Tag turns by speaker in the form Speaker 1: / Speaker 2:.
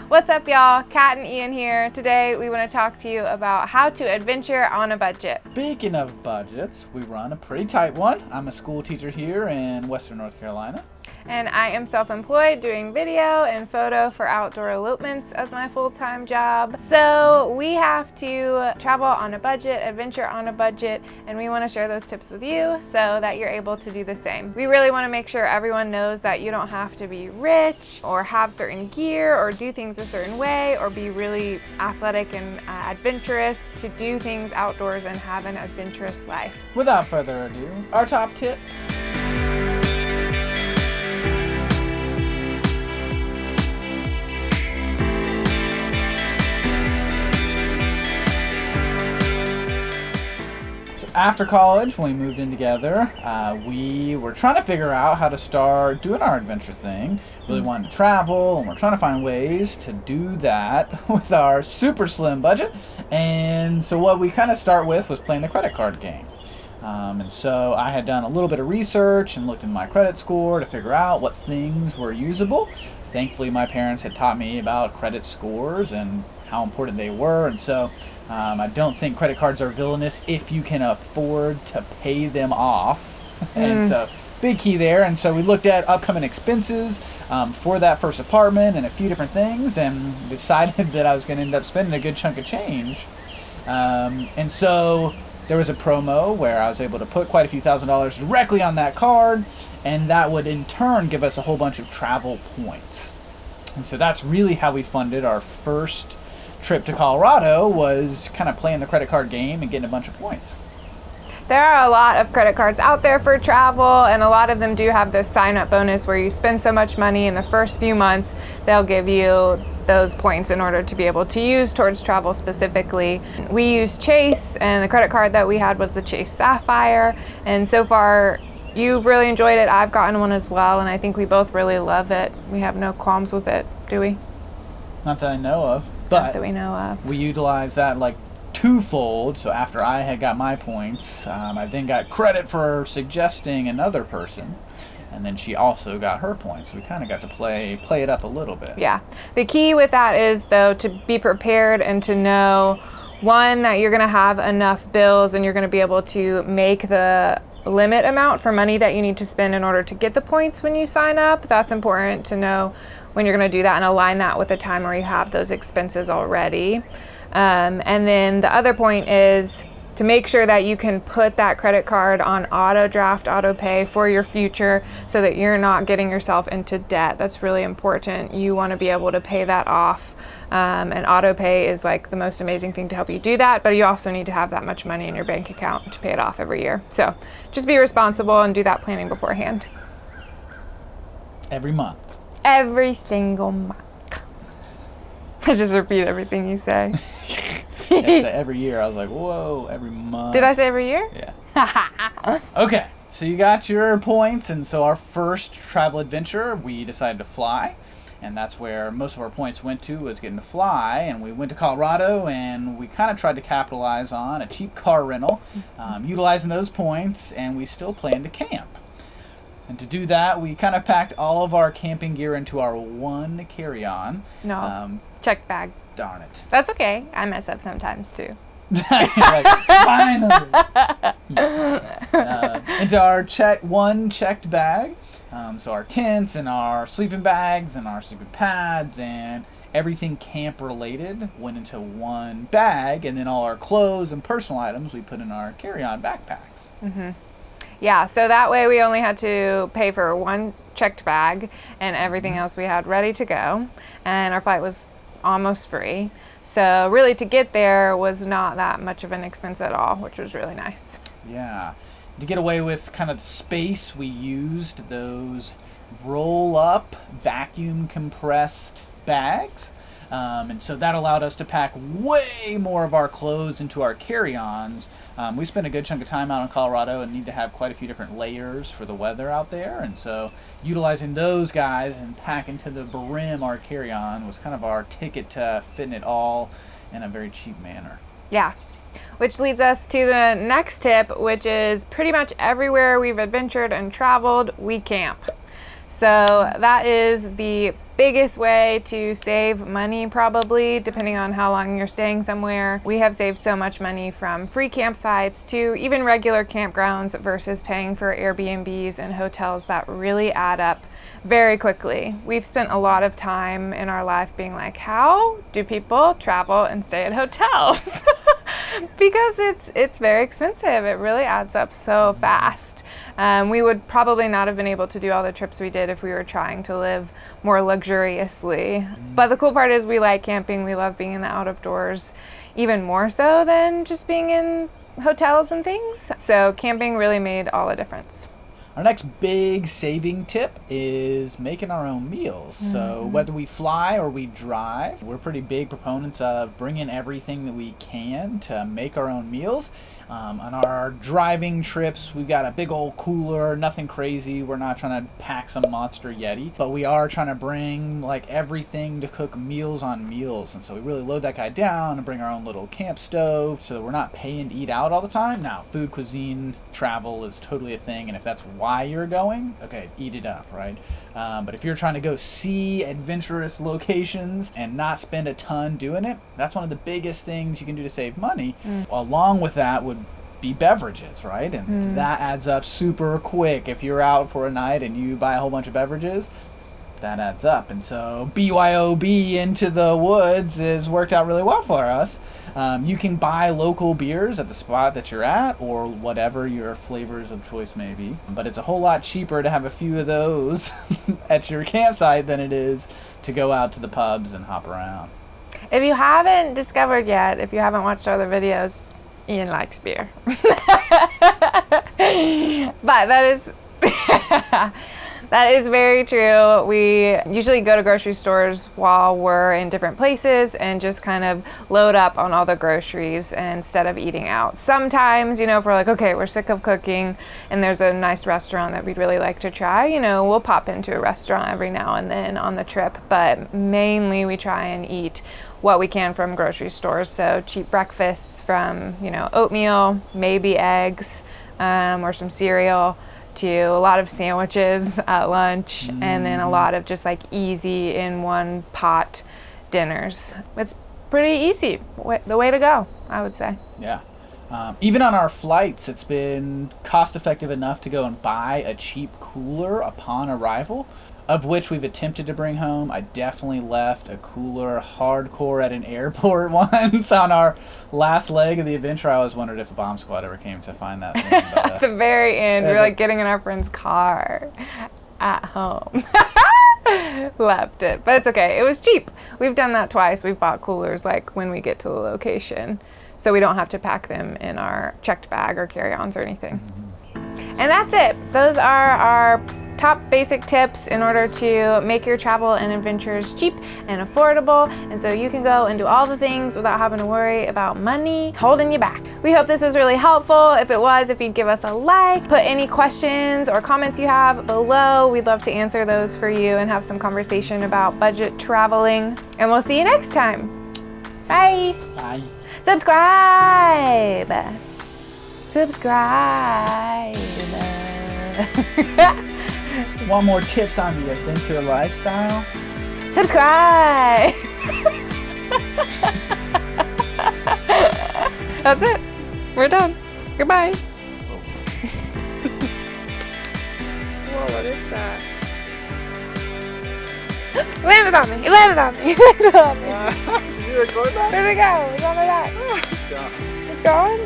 Speaker 1: What's up, y'all? Kat and Ian here. Today we want to talk to you about how to adventure on a budget.
Speaker 2: Speaking of budgets, we run a pretty tight one. I'm a school teacher here in Western North Carolina.
Speaker 1: And I am self-employed doing video and photo for outdoor elopements as my full-time job. So we have to travel on a budget, adventure on a budget, and we want to share those tips with you so that you're able to do the same. We really want to make sure everyone knows that you don't have to be rich or have certain gear or do things a certain way or be really athletic and adventurous to do things outdoors and have an adventurous life.
Speaker 2: Without further ado, our top tips. After college, when we moved in together, we were trying to figure out how to start doing our adventure thing. Really wanted to travel, and we're trying to find ways to do that with our super slim budget. And so what we kind of start with was playing the credit card game. And so I had done a little bit of research and looked at my credit score to figure out what things were usable. Thankfully, my parents had taught me about credit scores and how important they were, and so I don't think credit cards are villainous if you can afford to pay them off. And so big key there. And so we looked at upcoming expenses for that first apartment and a few different things, and decided that I was going to end up spending a good chunk of change. And so there was a promo where I was able to put quite a few $1,000s directly on that card, and that would in turn give us a whole bunch of travel points. And so that's really how we funded our first trip to Colorado, was kind of playing the credit card game and getting a bunch of points.
Speaker 1: There are a lot of credit cards out there for travel, and a lot of them do have this sign-up bonus where you spend so much money in the first few months, they'll give you those points in order to be able to use towards travel specifically. We used Chase, and the credit card that we had was the Chase Sapphire, and so far you've really enjoyed it. I've gotten one as well, and I think we both really love it. We have no qualms with it, do we?
Speaker 2: Not that I know of. But
Speaker 1: not that we know of.
Speaker 2: We utilized that like twofold. So after I had got my points, I then got credit for suggesting another person, and then she also got her points. So we kind of got to play it up a little bit.
Speaker 1: Yeah. The key with that is, though, to be prepared and to know, one, that you're going to have enough bills and you're going to be able to make the limit amount for money that you need to spend in order to get the points when you sign up. That's important to know when you're going to do that, and align that with the time where you have those expenses already. And then the other point is to make sure that you can put that credit card on auto draft, auto pay for your future, so that you're not getting yourself into debt. That's really important. You want to be able to pay that off. And auto pay is like the most amazing thing to help you do that, but you also need to have that much money in your bank account to pay it off every year. So just be responsible and do that planning beforehand.
Speaker 2: Every month.
Speaker 1: Every single month. I just repeat everything you say.
Speaker 2: Yeah, so every year. I was like, whoa, every month.
Speaker 1: Did I say every year?
Speaker 2: Yeah. Okay, so you got your points, and so our first travel adventure, we decided to fly. And that's where most of our points went to, was getting to fly. And we went to Colorado, and we kind of tried to capitalize on a cheap car rental, utilizing those points, and we still planned to camp. And to do that, we kind of packed all of our camping gear into our one carry-on.
Speaker 1: No, check bag.
Speaker 2: Darn it.
Speaker 1: That's okay. I mess up sometimes too.
Speaker 2: Like, finally. Into our checked bag. So our tents and our sleeping bags and our sleeping pads and everything camp related went into one bag, and then all our clothes and personal items we put in our carry-on backpacks.
Speaker 1: Mm-hmm. Yeah, so that way we only had to pay for one checked bag, and everything else we had ready to go, and our flight was almost free. So really, to get there was not that much of an expense at all, which was really nice.
Speaker 2: Yeah. To get away with kind of the space, we used those roll-up vacuum compressed bags. And so that allowed us to pack way more of our clothes into our carry-ons. We spent a good chunk of time out in Colorado and need to have quite a few different layers for the weather out there. And so utilizing those guys and packing to the brim our carry-on was kind of our ticket to fitting it all in a very cheap manner.
Speaker 1: Yeah. Which leads us to the next tip, which is pretty much everywhere we've adventured and traveled, we camp. So that is the biggest way to save money, probably, depending on how long you're staying somewhere. We have saved so much money from free campsites to even regular campgrounds versus paying for Airbnbs and hotels that really add up very quickly. We've spent a lot of time in our life being like, how do people travel and stay at hotels? Because it's very expensive. It really adds up so fast. We would probably not have been able to do all the trips we did if we were trying to live more luxuriously. But the cool part is we like camping. We love being in the outdoors, even more so than just being in hotels and things. So camping really made all the difference.
Speaker 2: Our next big saving tip is making our own meals. So whether we fly or we drive, we're pretty big proponents of bringing everything that we can to make our own meals. On our driving trips, we've got a big old cooler, nothing crazy. We're not trying to pack some monster Yeti, but we are trying to bring like everything to cook meals on meals. And so we really load that guy down and bring our own little camp stove so that we're not paying to eat out all the time. Now, food, cuisine, travel is totally a thing. And if that's why you're going, okay, eat it up, right? But if you're trying to go see adventurous locations and not spend a ton doing it, that's one of the biggest things you can do to save money. Along with that would be beverages, right? And that adds up super quick. If you're out for a night and you buy a whole bunch of beverages, that adds up. And so BYOB into the woods has worked out really well for us. You can buy local beers at the spot that you're at or whatever your flavors of choice may be. But it's a whole lot cheaper to have a few of those at your campsite than it is to go out to the pubs and hop around.
Speaker 1: If you haven't discovered yet, if you haven't watched other videos, Ian likes beer. But that is very true. We usually go to grocery stores while we're in different places and just kind of load up on all the groceries instead of eating out. Sometimes, if we're like, okay, we're sick of cooking and there's a nice restaurant that we'd really like to try, we'll pop into a restaurant every now and then on the trip. But mainly we try and eat what we can from grocery stores. So cheap breakfasts from, oatmeal, maybe eggs, or some cereal, to a lot of sandwiches at lunch, and then a lot of just like easy in one pot dinners. It's pretty easy, the way to go, I would say.
Speaker 2: Yeah. Even on our flights, it's been cost effective enough to go and buy a cheap cooler upon arrival, of which we've attempted to bring home. I definitely left a cooler hardcore at an airport once on our last leg of the adventure. I always wondered if the bomb squad ever came to find that thing. But,
Speaker 1: at the very end, we're like getting in our friend's car at home. Left it, but it's okay. It was cheap. We've done that twice. We've bought coolers like when we get to the location, so we don't have to pack them in our checked bag or carry-ons or anything. And that's it. Those are our top basic tips in order to make your travel and adventures cheap and affordable, and so you can go and do all the things without having to worry about money holding you back. We hope this was really helpful. If it was, if you'd give us a like, put any questions or comments you have below. We'd love to answer those for you and have some conversation about budget traveling. And we'll see you next time. Bye.
Speaker 2: Bye.
Speaker 1: Subscribe.
Speaker 2: Want more tips on the adventure lifestyle?
Speaker 1: Subscribe. That's it. We're done. Goodbye. Whoa, what is that? He landed on me. He landed on me. He landed on me.
Speaker 2: Did you record that?
Speaker 1: Where'd it go? It's on my back.
Speaker 2: It's gone.
Speaker 1: It's gone?